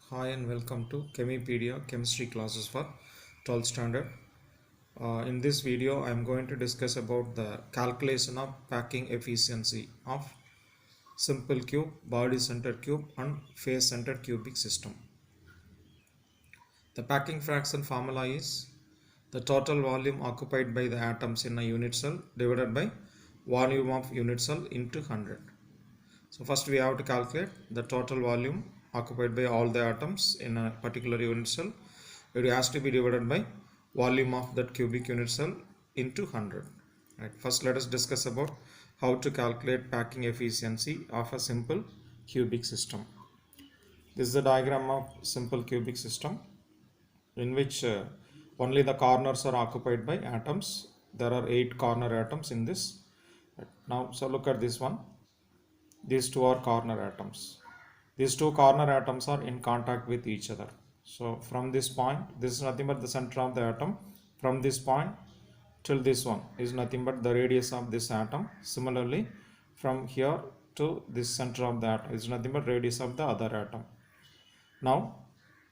Hi and welcome to Chemipedia chemistry classes for 12th standard. In this video I am going to discuss about the calculation of packing efficiency of simple cube, body center cube and face center cubic system. The packing fraction formula is the total volume occupied by the atoms in a unit cell divided by volume of unit cell into 100. So first we have to calculate the total volume occupied by all the atoms in a particular unit cell. It has to be divided by volume of that cubic unit cell into 100. Right. First let us discuss about how to calculate packing efficiency of a simple cubic system. This is a diagram of simple cubic system in which only the corners are occupied by atoms. There are 8 corner atoms in this. Now so look at this one. These two are corner atoms. These two corner atoms are in contact with each other. So from this point, this is nothing but the center of the atom. From this point till this one is nothing but the radius of this atom. Similarly, from here to this center of the atom is nothing but radius of the other atom. Now,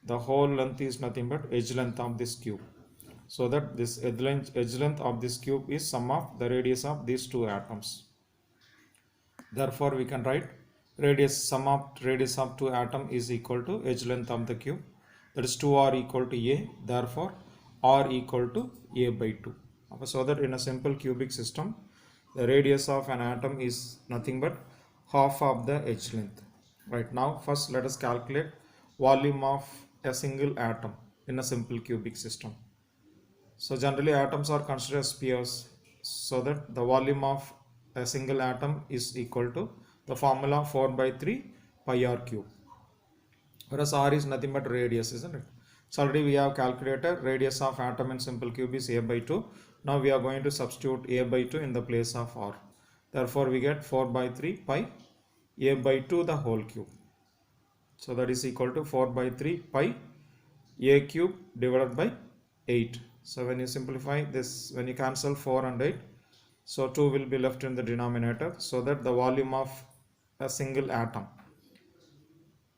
the whole length is nothing but edge length of this cube. So that this edge length of this cube is sum of the radius of these two atoms. Therefore, we can write sum of radius of two atom is equal to edge length of the cube. That is 2r equal to a. Therefore, r equal to a by 2. So that in a simple cubic system, the radius of an atom is nothing but half of the edge length. Right now, first let us calculate volume of a single atom in a simple cubic system. So generally atoms are considered as spheres, so that the volume of a single atom is equal to the formula 4 by 3 pi r cube. Whereas r is nothing but radius, isn't it? So already we have calculated radius of atom in simple cube is a by 2. Now we are going to substitute a by 2 in the place of r. Therefore we get 4 by 3 pi a by 2 the whole cube. So that is equal to 4 by 3 pi a cube divided by 8. So when you simplify this, when you cancel 4 and 8, so 2 will be left in the denominator, so that the volume of a single atom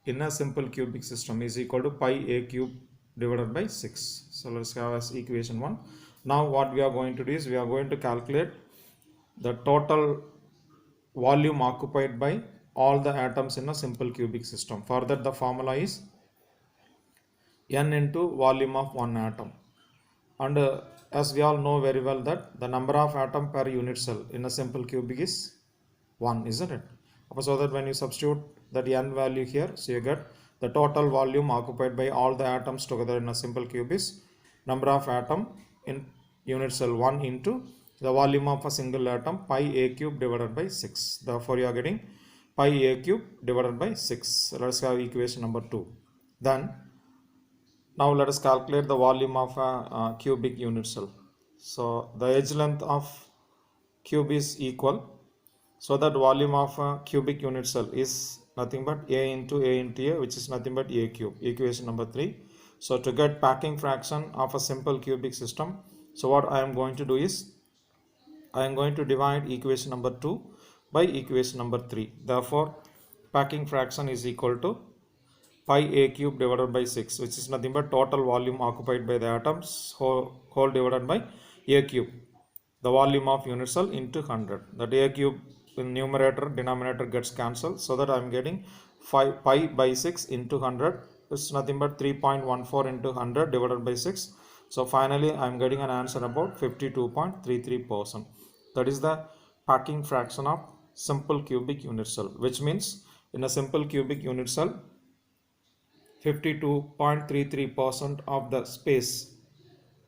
in a simple cubic system is equal to pi a cube divided by 6. So let's have as equation 1. Now what we are going to do is we are going to calculate the total volume occupied by all the atoms in a simple cubic system. For that the formula is n into volume of one atom. And as we all know very well that the number of atom per unit cell in a simple cubic is 1, isn't it? So that when you substitute that n value here, so you get the total volume occupied by all the atoms together in a simple cube is number of atom in unit cell 1 into the volume of a single atom pi a cube divided by 6. Therefore you are getting pi a cube divided by 6. So let's have equation number 2. Then now let us calculate the volume of a cubic unit cell. So the edge length of cube is equal, so that volume of a cubic unit cell is nothing but a into a, which is nothing but a cube. Equation number 3. So to get packing fraction of a simple cubic system, so what I am going to do is I am going to divide equation number 2 by equation number 3. Therefore packing fraction is equal to pi a cube divided by 6, which is nothing but total volume occupied by the atoms whole divided by a cube, the volume of unit cell into 100. That a cube in numerator denominator gets cancelled, so that I am getting pi by 6 into 100 is nothing but 3.14 into 100 divided by 6. So finally I am getting an answer about 52.33%. That is the packing fraction of simple cubic unit cell, which means in a simple cubic unit cell 52.33% of the space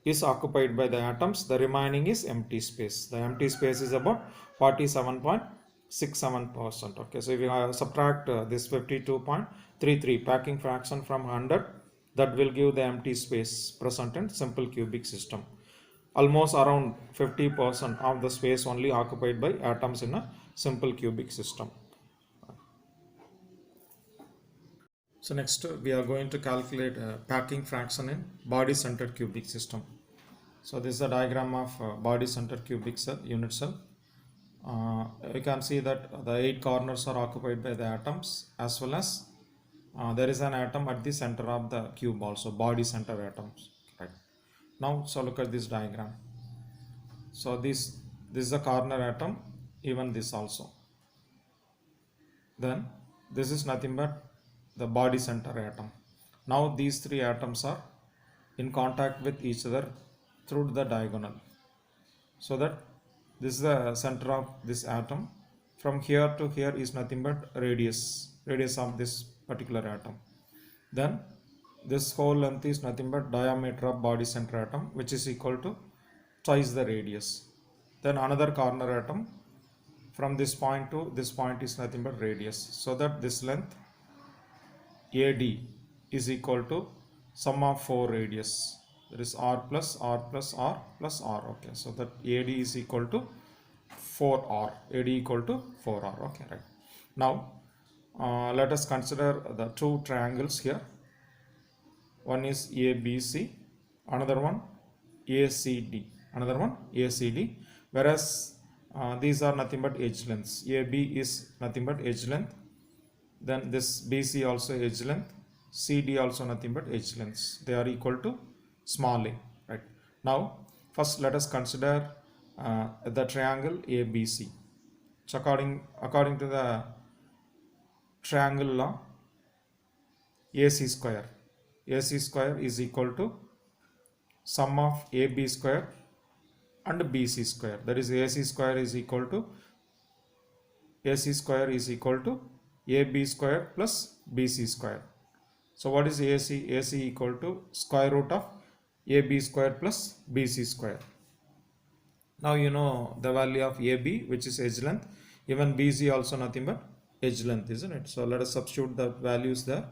is occupied by the atoms. The remaining is empty space. The empty space is about 47.67%. Okay, so if you subtract this 52.33 packing fraction from 100, that will give the empty space present in simple cubic system. Almost around 50% of the space only occupied by atoms in a simple cubic system. So next we are going to calculate packing fraction in body centered cubic system. So this is the diagram of body center cubic cell, unit cell. You can see that the 8 corners are occupied by the atoms, as well as there is an atom at the center of the cube also, body center atoms. Right. Now, so look at this diagram. So this is the corner atom, even this also. Then this is nothing but the body center atom. Now these 3 atoms are in contact with each other through the diagonal. So that this is the center of this atom. From here to here is nothing but radius of this particular atom. Then this whole length is nothing but diameter of body center atom, which is equal to twice the radius. Then another corner atom, from this point to this point is nothing but radius. So that this length AD is equal to sum of 4 radius. That is R plus R plus R plus R. Okay, so that AD is equal to 4R. AD equal to 4R. Okay, right. Now let us consider the 2 triangles here. One is ABC, another one ACD, another one ACD. Whereas these are nothing but edge lengths. AB is nothing but edge length. Then this BC also edge length. CD also nothing but edge lengths. They are equal to small a. Right. Now first let us consider the triangle ABC. So according to the triangle law, AC square is equal to sum of AB square and BC square. That is AC square is equal to AB square plus BC square. So what is AC? AC equal to square root of AB square plus BC square. Now you know the value of AB, which is edge length. Even BC also nothing but edge length, isn't it? So let us substitute the values there.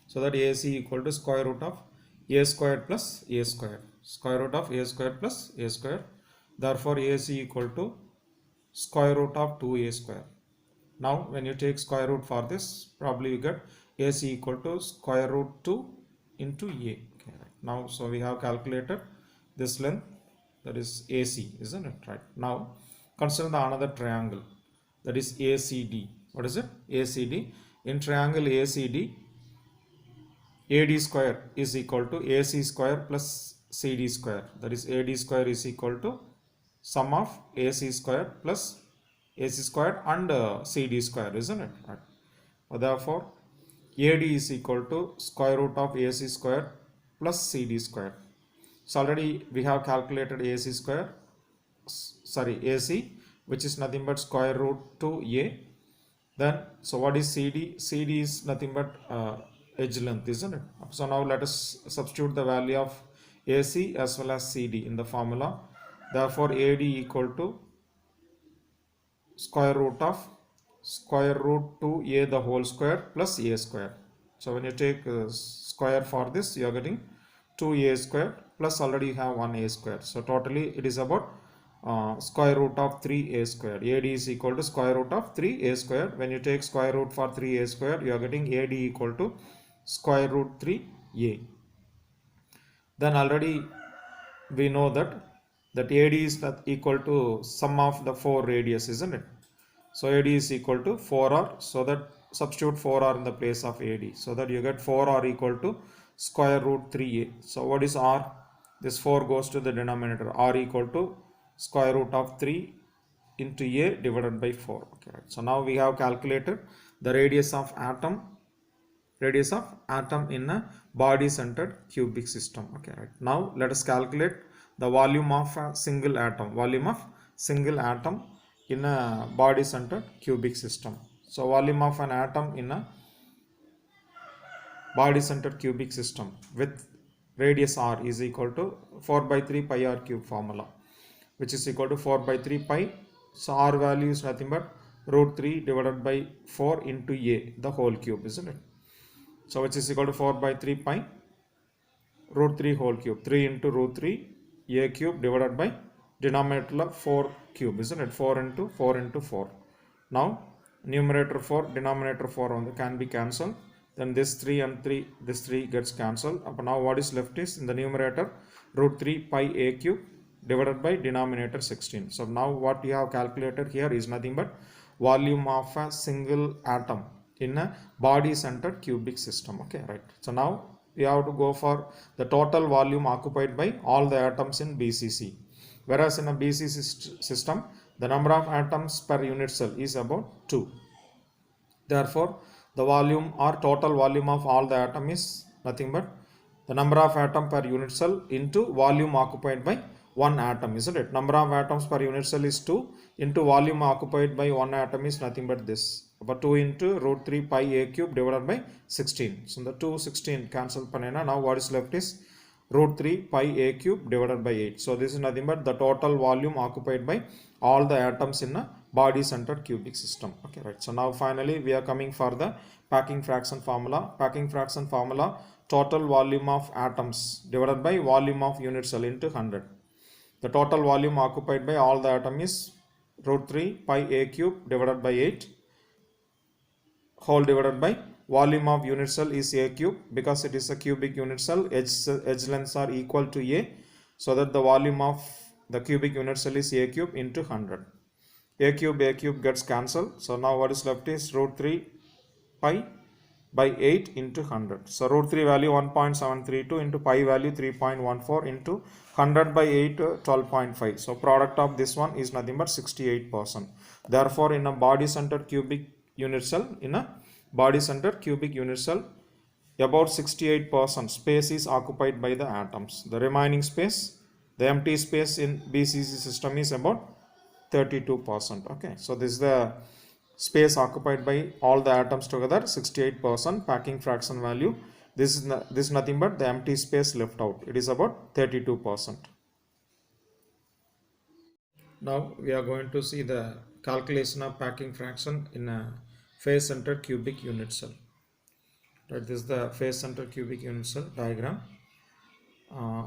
So that AC equal to square root of A square plus A square. Square root of A square plus A square. Therefore AC equal to square root of 2A square. Now when you take square root for this, probably you get AC equal to square root 2 into A. Okay, right. Now so we have calculated this length, that is AC, isn't it? Right. Now consider the another triangle, that is ACD. What is it? ACD. In triangle ACD, AD square is equal to AC square plus CD square. That is AD square is equal to sum of AC square plus AC square and CD square, isn't it? Right. Therefore AD is equal to square root of AC square plus CD square. So already we have calculated AC, which is nothing but square root 2A. Then so what is CD? CD is nothing but edge length, isn't it? So now let us substitute the value of AC as well as CD in the formula. Therefore AD equal to square root 2A the whole square plus A square. So when you take square for this, you are getting 2A square plus already you have 1A square. So totally it is about square root of 3A square. AD is equal to square root of 3A square. When you take square root for 3A square, you are getting AD equal to square root 3A. Then already we know that AD is equal to sum of the 4 radius, isn't it? So AD is equal to 4R. So that substitute 4R in the place of AD. So that you get 4R equal to square root 3A. So what is R? This 4 goes to the denominator. R equal to square root of 3 into A divided by 4. Okay, right. So now we have calculated the radius of atom in a body centered cubic system. Okay, right. Now let us calculate the volume of a single atom. In a body centered cubic system. So volume of an atom in a body centered cubic system with radius R is equal to 4 by 3 pi R cube formula, which is equal to 4 by 3 pi. So R value is nothing but root 3 divided by 4 into A the whole cube, isn't it? So which is equal to 4 by 3 pi root 3 whole cube, 3 into root 3 A cube divided by denominator of 4 cube, isn't it? 4 into 4. Now numerator 4, denominator 4 can be cancelled. Then this 3 and 3, this 3 gets cancelled. Now what is left is in the numerator root 3 pi A cube divided by denominator 16. So now what you have calculated here is nothing but volume of a single atom in a body centered cubic system. Okay, right. So now we have to go for the total volume occupied by all the atoms in BCC. Whereas in a BCC system, the number of atoms per unit cell is about 2. Therefore, the volume or total volume of all the atom is nothing but the number of atom per unit cell into volume occupied by one atom, isn't it? Number of atoms per unit cell is 2 into volume occupied by one atom is nothing but this. About 2 into root 3 pi a cube divided by 16. So the 2 16 cancel panena. Now what is left is root 3 pi a cube divided by 8. So this is nothing but the total volume occupied by all the atoms in a body centered cubic system. Okay, right. So now finally we are coming for the packing fraction formula. Packing fraction formula, total volume of atoms divided by volume of unit cell into 100. The total volume occupied by all the atom is root 3 pi a cube divided by 8 whole divided by volume of unit cell is a cube, because it is a cubic unit cell, edge lengths are equal to a, so that the volume of the cubic unit cell is a cube into 100. A cube gets cancelled. So now what is left is root 3 pi by 8 into 100. So root 3 value 1.732 into pi value 3.14 into 100 by 8 12.5. So product of this one is nothing but 68%. Therefore in a body centered cubic unit cell, about 68% space is occupied by the atoms. The remaining space, the empty space in BCC system is about 32%. Okay, so this is the space occupied by all the atoms together, 68% packing fraction value. This is nothing but the empty space left out. It is about 32%. Now we are going to see the calculation of packing fraction in a face centered cubic unit cell. Right, this is the face centered cubic unit cell diagram.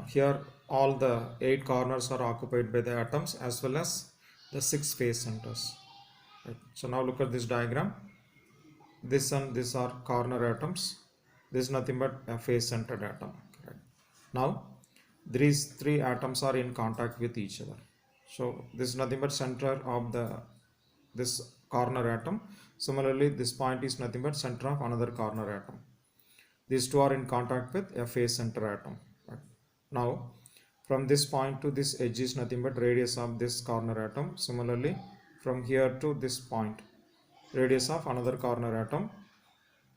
Here all the 8 corners are occupied by the atoms as well as the 6 face centers. Right. So now look at this diagram. This and this are corner atoms. This is nothing but a face centered atom. Right. Now these 3 atoms are in contact with each other. So this is nothing but center of this corner atom. Similarly, this point is nothing but center of another corner atom. These 2 are in contact with a face center atom. Right. Now from this point to this edge is nothing but radius of this corner atom. Similarly, from here to this point, radius of another corner atom.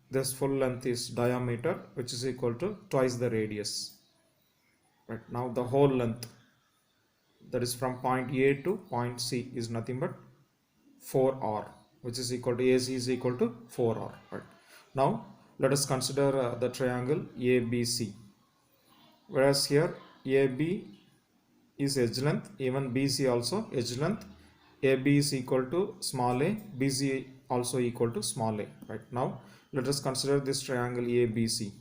This full length is diameter, which is equal to twice the radius. Right. Now the whole length, that is from point A to point C, is nothing but 4r, which is equal to AC is equal to 4r. Right. Now let us consider the triangle ABC. Whereas here AB is edge length, even BC also edge length. AB is equal to small a, BC also equal to small a. Right. Now let us consider this triangle ABC.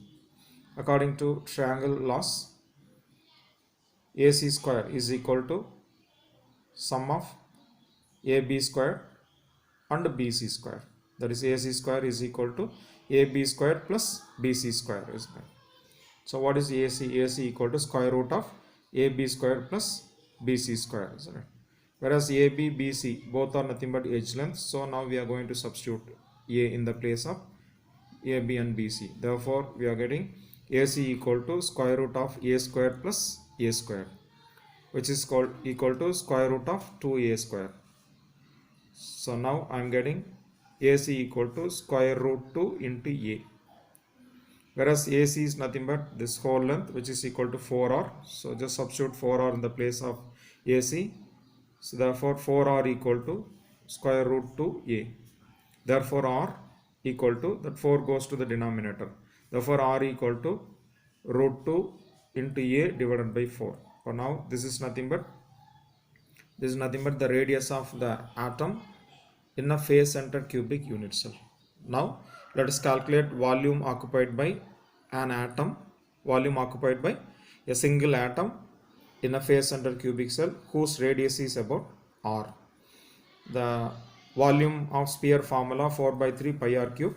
According to triangle laws, AC square is equal to sum of AB square and BC square. That is, AC square is equal to AB square plus BC square, isn't it? So what is AC? AC equal to square root of AB square plus BC square, isn't it? Whereas AB, BC both are nothing but edge lengths. So now we are going to substitute A in the place of AB and BC. Therefore we are getting AC equal to square root of A square plus A square, which is equal to square root of 2A square. So now I am getting AC equal to square root 2 into A. Whereas AC is nothing but this whole length, which is equal to 4r. So just substitute 4r in the place of AC. So therefore 4r equal to square root 2A. Therefore r equal to, that 4 goes to the denominator. Therefore r equal to root 2 into A divided by 4. For now this is nothing but the radius of the atom in a face centered cubic unit cell. Now let us calculate volume occupied by an atom, volume occupied by a single atom in a face centered cubic cell whose radius is about r. The volume of sphere formula 4 by 3 pi r cube,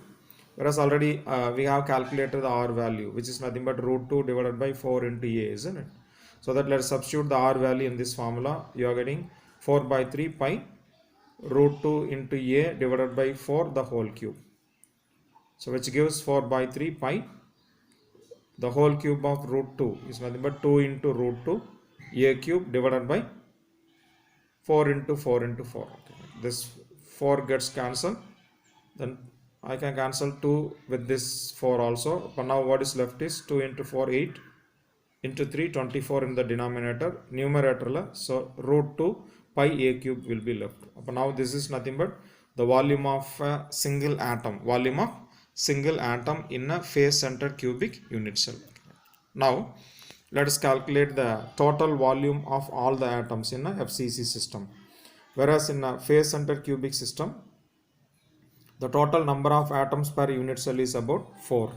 whereas already we have calculated the r value, which is nothing but root 2 divided by 4 into A, isn't it? So that let's substitute the R value in this formula. You are getting 4 by 3 pi root 2 into A divided by 4 the whole cube. So which gives 4 by 3 pi. The whole cube of root 2 is nothing but 2 into root 2 A cube divided by 4 into 4 into 4. Okay. This 4 gets cancelled. Then I can cancel 2 with this 4 also. But now what is left is 2 into 4, 8 into 3, 24 in the denominator. Numerator, so root 2 pi A cube will be left. But now this is nothing but the volume of a single atom. Volume of single atom in a face center cubic unit cell. Now let us calculate the total volume of all the atoms in a FCC system. Whereas in a face center cubic system, the total number of atoms per unit cell is about 4.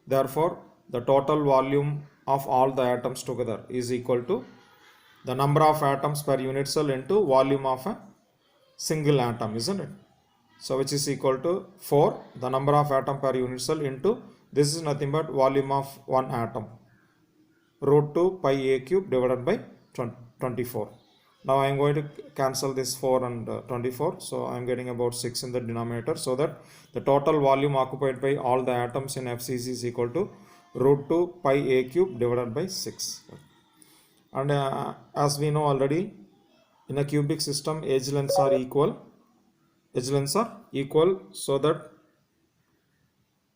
Therefore, the total volume of all the atoms together is equal to the number of atoms per unit cell into volume of a single atom, isn't it? So which is equal to 4, the number of atom per unit cell into, this is nothing but volume of one atom, root 2 pi A cube divided by 24. Now I am going to cancel this 4 and 24. So I am getting about 6 in the denominator, so that the total volume occupied by all the atoms in FCC is equal to root 2 pi A cube divided by 6. And as we know already, in a cubic edge lengths are equal. Edge lengths are equal, so that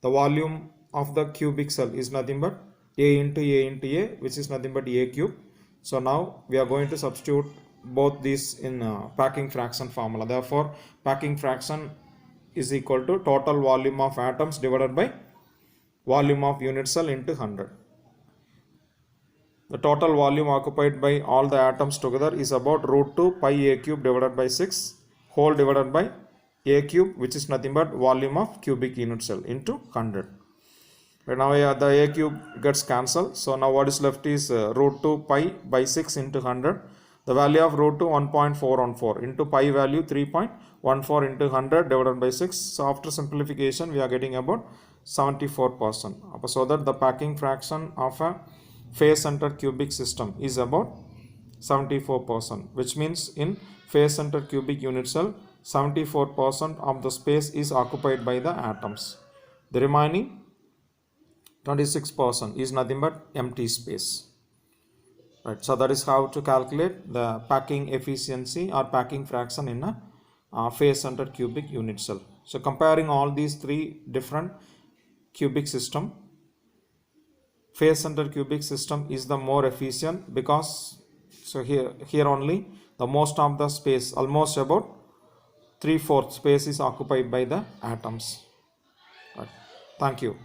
the volume of the cubic cell is nothing but A into A into A, which is nothing but A cube. So now we are going to substitute both these in packing fraction formula. Therefore, packing fraction is equal to total volume of atoms divided by volume of unit cell into 100. The total volume occupied by all the atoms together is about root 2 pi A cube divided by 6 whole divided by A cube, which is nothing but volume of cubic unit cell into 100. Right now the A cube gets cancelled. So now what is left is root 2 pi by 6 into 100. The value of root 2 1.414 into pi value 3.14 into 100 divided by 6. So after simplification we are getting about 74%. So that the packing fraction of a face center cubic system is about 74%, which means in face center cubic unit cell 74% of the space is occupied by the atoms. The remaining 26% is nothing but empty space. Right, so that is how to calculate the packing efficiency or packing fraction in a face center cubic unit cell. So comparing all these three different cubic system, face center cubic system is the more efficient, because so here only the most of the space, almost about 3/4 space is occupied by the atoms. Right. Thank you.